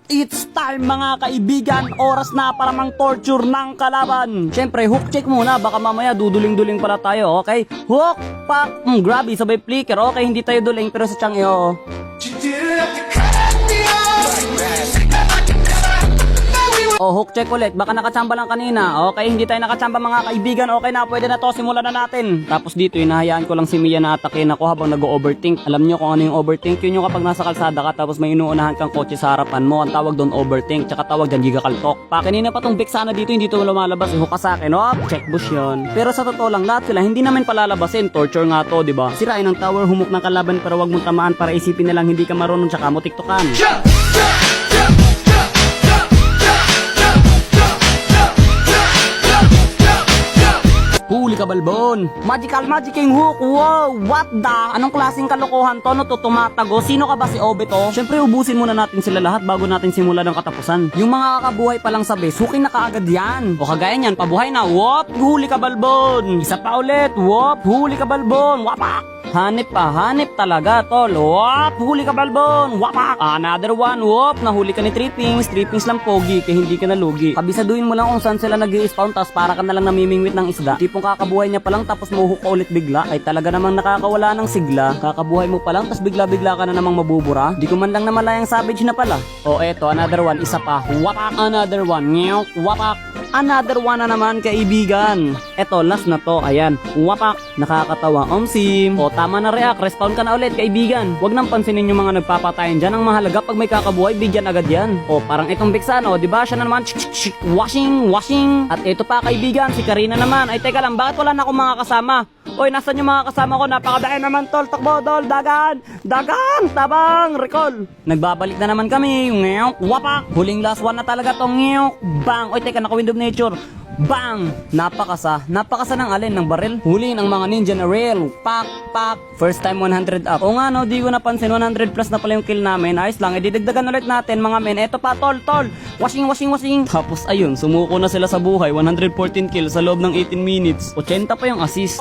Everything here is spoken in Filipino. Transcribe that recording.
It's time mga kaibigan, oras na para mang torture ng kalaban. Siyempre, hook check muna, baka mamaya duduling-duling pala tayo, okay? Hook, pak, grabe, sabay flicker, okay, hindi tayo duling pero sa tiyang iyo. Oh, hook check ulit. Baka nakachamba lang kanina. Okay, hindi tayo nakachamba mga kaibigan. Okay na, pwede na to. Simulan na natin. Tapos dito, hinahayaan ko lang si Mia na atakin ako habang nag-overthink. Alam nyo kung ano yung overthink? Yun yung kapag nasa kalsada ka tapos may inuunahan kang kotse sa harapan mo. Ang tawag doon overthink. Tsaka tawag dyan gigakaltok. Pa, kanina pa tong Bexana dito, hindi to lumalabas. Hook ka sa akin. Oh, check bush yun. Pero sa totoo lang, lahat sila hindi namin palalabasin. Torture nga to, diba? Sirain ang tower, humok ng kalaban pero wag mong tamaan para isipin na lang hindi ka marunong tsaka mo tiktokan. Huli ka balbon. Magical King Hook. Wow, what the? Anong klaseng kalokohan to? No to tumatago? Sino ka ba si Obe to? Syempre ubusin muna natin sila lahat bago natin simulan ng katapusan. Yung mga kakabuhay pa lang sa base, hukin na kaagad yan. O kagaya niyan, pabuhay na. Wop, huli ka balbon. Isa pa ulit. Wop, huli ka balbon. Wapak. Hanip pa, hanip talaga tol. Wop, huli ka balbon. Wapak. Another one. Wop, nahuli ka ni Trippings. Trippings lang pogi, kaya hindi ka nalugi. Kabisaduhin mo lang kung saan sila nag-i-spawn, tas para ka na lang namimingwit ng isda. Tipong kakabuhay niya pa lang tapos mahuhuk ka ulit bigla. Ay talaga namang nakakawala ng sigla. Kakabuhay mo pa lang tas bigla-bigla ka na namang mabubura. Di ko man lang namalayang savage na pala. O eto, another one, isa pa. Wapak, another one. Nyok, wapak. Another one na naman kaibigan. Eto, last na to. Ayan, wapak. Nakakatawa. Omsim. O tama na react. Respawn ka na ulit kaibigan. Huwag nang pansinin yung mga nagpapatayan dyan. Ang mahalaga pag may kakabuhay, bigyan agad yan. O parang itong Bexana, o diba? Siya na naman. Washing. At ito pa kaibigan, si Karina naman. Ay teka lang, bakit wala na akong mga kasama? Oy, nasan yung mga kasama ko? Napakadaya naman tol. Takbo tol. Dagan. Tabang. Recall. Nagbabalik na naman kami. Ngayok. Wapak. Huling last one na talaga tong ngayok. Bang. Oy, teka, naka-wind of nature. Bang! Napakasa ng alin ng baril. Huli ng mga ninja na rail. Pak. First time 100 up. O nga no, di ko napansin 100 plus na pala yung kill namin. Ayos lang, ididagdagan ulit natin mga men. Eto pa tol. Washing. Tapos ayun, sumuko na sila sa buhay. 114 kills sa loob ng 18 minutes. 80 pa yung assist.